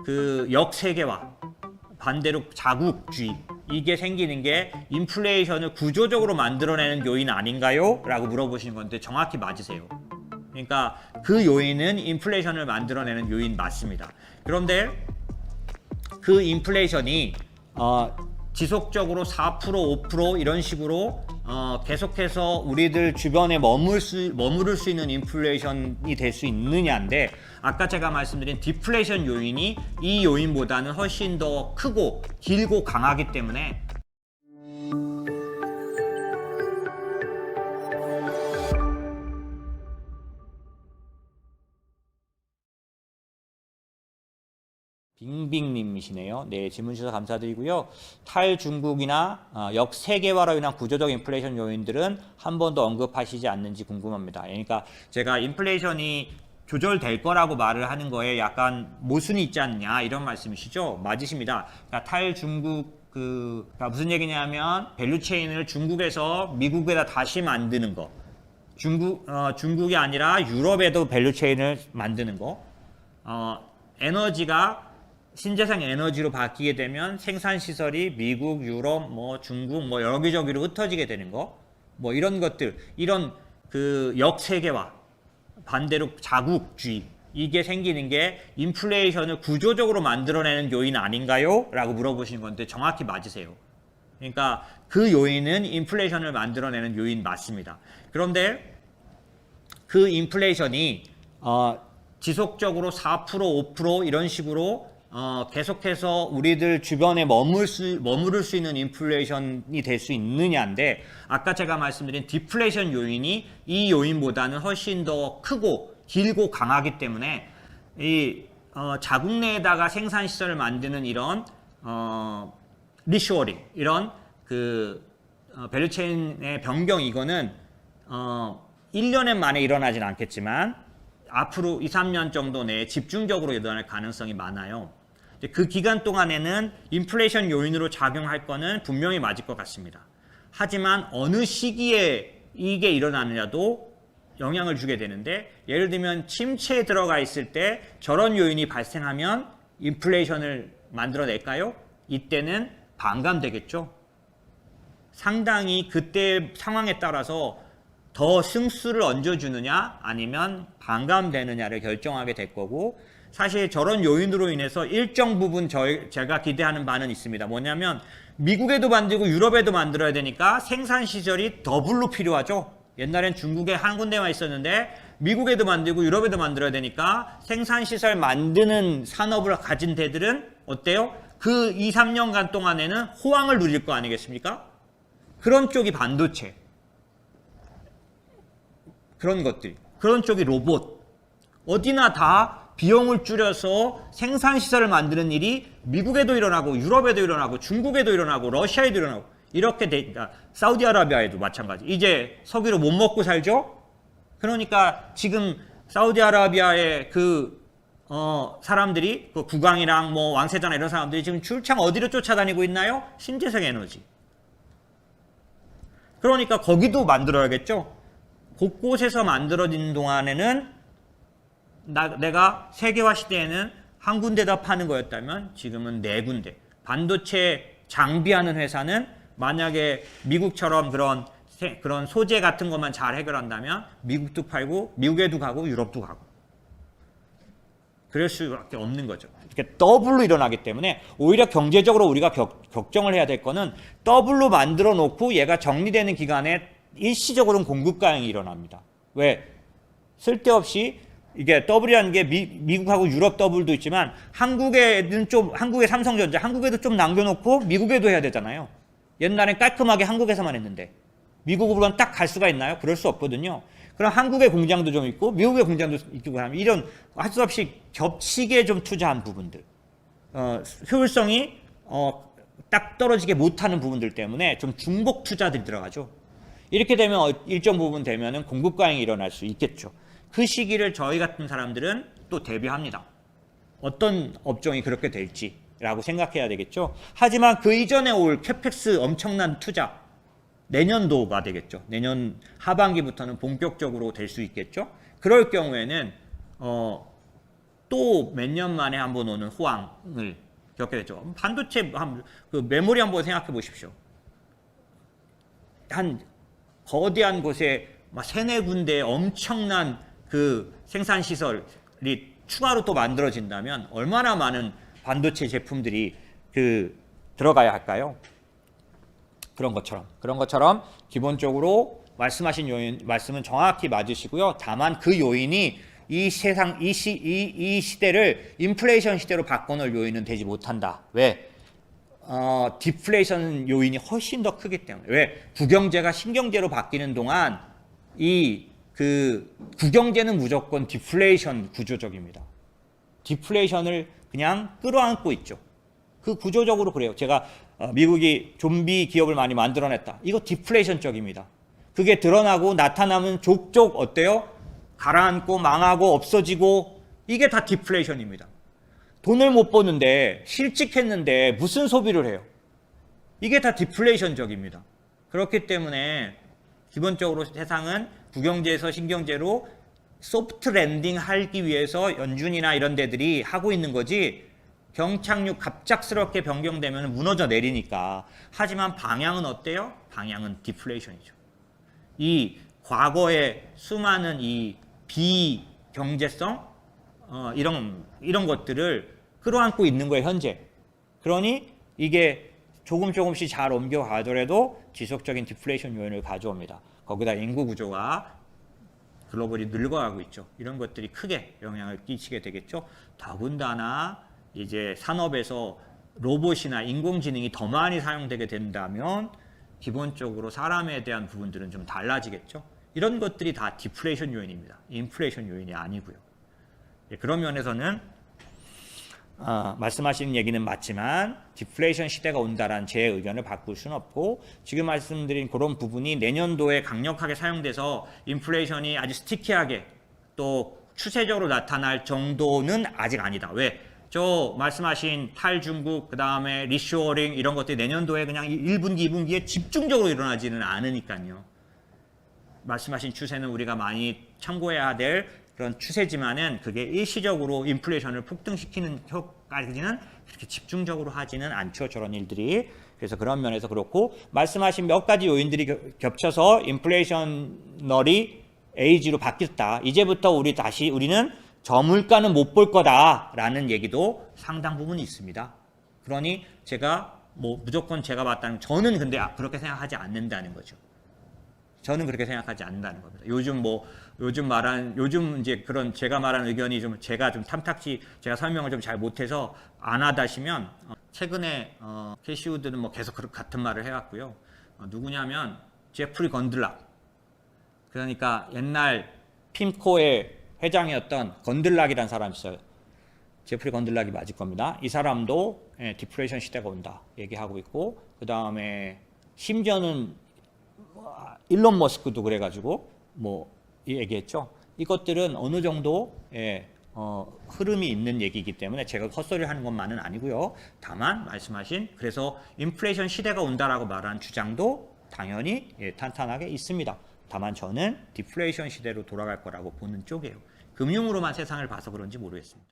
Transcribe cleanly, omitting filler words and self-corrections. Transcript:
그 역세계화, 반대로 자국주의, 이게 생기는 게 인플레이션을 구조적으로 만들어내는 요인 아닌가요? 라고 물어보신 건데 정확히 맞으세요. 그러니까 그 요인은 인플레이션을 만들어내는 요인 맞습니다. 그런데 그 인플레이션이 지속적으로 4%, 5% 이런 식으로 계속해서 우리들 주변에 머무를 수 있는 인플레이션이 될 수 있느냐인데, 아까 제가 말씀드린 디플레이션 요인이 이 요인보다는 훨씬 더 크고 길고 강하기 때문에 빙빙님이시네요. 네, 질문 주셔서 감사드리고요. 탈중국이나 역세계화로 인한 구조적 인플레이션 요인들은 한 번도 언급하시지 않는지 궁금합니다. 그러니까 제가 인플레이션이 조절될 거라고 말을 하는 거에 약간 모순이 있지 않냐 이런 말씀이시죠? 맞으십니다. 그러니까 탈중국 그러니까 무슨 얘기냐면 밸류체인을 중국에서 미국에다 다시 만드는 거. 중국이 아니라 유럽에도 밸류체인을 만드는 거. 에너지가 신재생 에너지로 바뀌게 되면 생산 시설이 미국, 유럽, 중국 여기저기로 흩어지게 되는 거, 이런 것들, 이런 그 역세계화, 반대로 자국주의, 이게 생기는 게 인플레이션을 구조적으로 만들어내는 요인 아닌가요? 라고 물어보신 건데 정확히 맞으세요. 그러니까 그 요인은 인플레이션을 만들어내는 요인 맞습니다. 그런데 그 인플레이션이 지속적으로 4%, 5% 이런 식으로 계속해서 우리들 주변에 머무를 수 있는 인플레이션이 될 수 있느냐인데, 아까 제가 말씀드린 디플레이션 요인이 이 요인보다는 훨씬 더 크고 길고 강하기 때문에 이 자국 내에다가 생산 시설을 만드는 이런 리쇼어링, 이런 그 밸류체인의 변경, 이거는 1년에 만에 일어나진 않겠지만 앞으로 2, 3년 정도 내에 집중적으로 일어날 가능성이 많아요. 그 기간 동안에는 인플레이션 요인으로 작용할 거는 분명히 맞을 것 같습니다. 하지만 어느 시기에 이게 일어나느냐도 영향을 주게 되는데, 예를 들면 침체에 들어가 있을 때 저런 요인이 발생하면 인플레이션을 만들어낼까요? 이때는 반감되겠죠. 상당히 그때 상황에 따라서 더 승수를 얹어주느냐 아니면 반감되느냐를 결정하게 될 거고, 사실 저런 요인으로 인해서 일정 부분 제가 기대하는 바는 있습니다. 뭐냐면 미국에도 만들고 유럽에도 만들어야 되니까 생산시설이 더블로 필요하죠. 옛날엔 중국에 한 군데만 있었는데 미국에도 만들고 유럽에도 만들어야 되니까 생산시설 만드는 산업을 가진 데들은 어때요? 그 2, 3년간 동안에는 호황을 누릴 거 아니겠습니까? 그런 쪽이 반도체, 그런 것들, 그런 쪽이 로봇, 어디나 다 비용을 줄여서 생산시설을 만드는 일이 미국에도 일어나고 유럽에도 일어나고 중국에도 일어나고 러시아에도 일어나고 이렇게 되니까, 사우디아라비아에도 마찬가지. 이제 석유로 못 먹고 살죠? 그러니까 지금 사우디아라비아의 사람들이 그 국왕이랑 왕세자나 이런 사람들이 지금 출장 어디로 쫓아다니고 있나요? 신재생 에너지. 그러니까 거기도 만들어야겠죠? 곳곳에서 만들어진 동안에는 내가 세계화 시대에는 한 군데다 파는 거였다면 지금은 4군데. 반도체 장비하는 회사는 만약에 미국처럼 그런 소재 같은 것만 잘 해결한다면 미국도 팔고 미국에도 가고 유럽도 가고 그럴 수밖에 없는 거죠. 이렇게 더블로 일어나기 때문에 오히려 경제적으로 우리가 걱정을 해야 될 거는 더블로 만들어 놓고 얘가 정리되는 기간에 일시적으로는 공급 과잉이 일어납니다. 왜? 쓸데없이 이게 더블이라는 게 미국하고 유럽 더블도 있지만 한국의 삼성전자, 한국에도 좀 남겨놓고 미국에도 해야 되잖아요. 옛날엔 깔끔하게 한국에서만 했는데 미국으로 딱 갈 수가 있나요? 그럴 수 없거든요. 그럼 한국의 공장도 좀 있고 미국의 공장도 있고 하면 이런 할 수 없이 겹치게 좀 투자한 부분들, 효율성이 딱 떨어지게 못하는 부분들 때문에 좀 중복 투자들이 들어가죠. 이렇게 되면 일정 부분 되면은 공급 과잉이 일어날 수 있겠죠. 그 시기를 저희 같은 사람들은 또 대비합니다. 어떤 업종이 그렇게 될지라고 생각해야 되겠죠. 하지만 그 이전에 올 캐펙스 엄청난 투자, 내년도가 되겠죠. 내년 하반기부터는 본격적으로 될 수 있겠죠. 그럴 경우에는 또 몇 년 만에 한번 오는 호황을 겪게 됐죠. 반도체 그 메모리 한번 생각해 보십시오. 한 거대한 곳에 막 세네 군데 엄청난 그 생산 시설이 추가로 또 만들어진다면 얼마나 많은 반도체 제품들이 그 들어가야 할까요? 그런 것처럼 기본적으로 말씀하신 요인 말씀은 정확히 맞으시고요. 다만 그 요인이 이 세상 이 시대를 인플레이션 시대로 바꿔놓을 요인은 되지 못한다. 왜? 디플레이션 요인이 훨씬 더 크기 때문에. 왜? 국경제가 신경제로 바뀌는 동안 이 그 국경제는 무조건 디플레이션 구조적입니다. 디플레이션을 그냥 끌어안고 있죠. 그 구조적으로 그래요. 제가 미국이 좀비 기업을 많이 만들어냈다. 이거 디플레이션적입니다. 그게 드러나고 나타나면 족족 어때요? 가라앉고 망하고 없어지고 이게 다 디플레이션입니다. 돈을 못 버는데 실직했는데 무슨 소비를 해요? 이게 다 디플레이션적입니다. 그렇기 때문에 기본적으로 세상은 국영제에서 신경제로 소프트 랜딩 하기 위해서 연준이나 이런 데들이 하고 있는 거지 경착륙 갑작스럽게 변경되면 무너져 내리니까. 하지만 방향은 어때요? 방향은 디플레이션이죠. 이 과거의 수많은 이 비경제성 이런 것들을 끌어안고 있는 거예요, 현재. 그러니 이게 조금씩 잘 옮겨가더라도 지속적인 디플레이션 요인을 가져옵니다. 거기다 인구 구조가 글로벌이 늙어가고 있죠. 이런 것들이 크게 영향을 끼치게 되겠죠. 더군다나 이제 산업에서 로봇이나 인공지능이 더 많이 사용되게 된다면 기본적으로 사람에 대한 부분들은 좀 달라지겠죠. 이런 것들이 다 디플레이션 요인입니다. 인플레이션 요인이 아니고요. 그런 면에서는 말씀하시는 얘기는 맞지만 디플레이션 시대가 온다라는 제 의견을 바꿀 수는 없고, 지금 말씀드린 그런 부분이 내년도에 강력하게 사용돼서 인플레이션이 아주 스티키하게 또 추세적으로 나타날 정도는 아직 아니다. 왜? 저 말씀하신 탈중국, 그 다음에 리쇼어링 이런 것들이 내년도에 그냥 1분기, 2분기에 집중적으로 일어나지는 않으니까요. 말씀하신 추세는 우리가 많이 참고해야 될 그런 추세지만은 그게 일시적으로 인플레이션을 폭등시키는 효과까지는 그렇게 집중적으로 하지는 않죠. 저런 일들이. 그래서 그런 면에서 그렇고, 말씀하신 몇 가지 요인들이 겹쳐서 인플레이셔널이 에이지로 바뀌었다. 이제부터 우리는 저물가는 못 볼 거다라는 얘기도 상당 부분 있습니다. 그러니 제가 무조건 제가 봤다는, 저는 근데 그렇게 생각하지 않는다는 거죠. 저는 그렇게 생각하지 않는다는 겁니다. 요즘 이제 그런 제가 말한 의견이 제가 좀 탐탁지 제가 설명을 좀 잘 못해서 안 하다시면, 최근에 캐시우드는 계속 같은 말을 해왔고요. 누구냐면 제프리 건들락. 그러니까 옛날 핌코의 회장이었던 건들락이라는 사람이 있어요. 제프리 건들락이 맞을 겁니다. 이 사람도 디플레이션 시대가 온다 얘기하고 있고, 그 다음에 심지어는 일론 머스크도 그래가지고 얘기했죠. 이것들은 어느 정도 흐름이 있는 얘기이기 때문에 제가 헛소리를 하는 것만은 아니고요. 다만 말씀하신, 그래서 인플레이션 시대가 온다라고 말하는 주장도 당연히 탄탄하게 있습니다. 다만 저는 디플레이션 시대로 돌아갈 거라고 보는 쪽이에요. 금융으로만 세상을 봐서 그런지 모르겠습니다.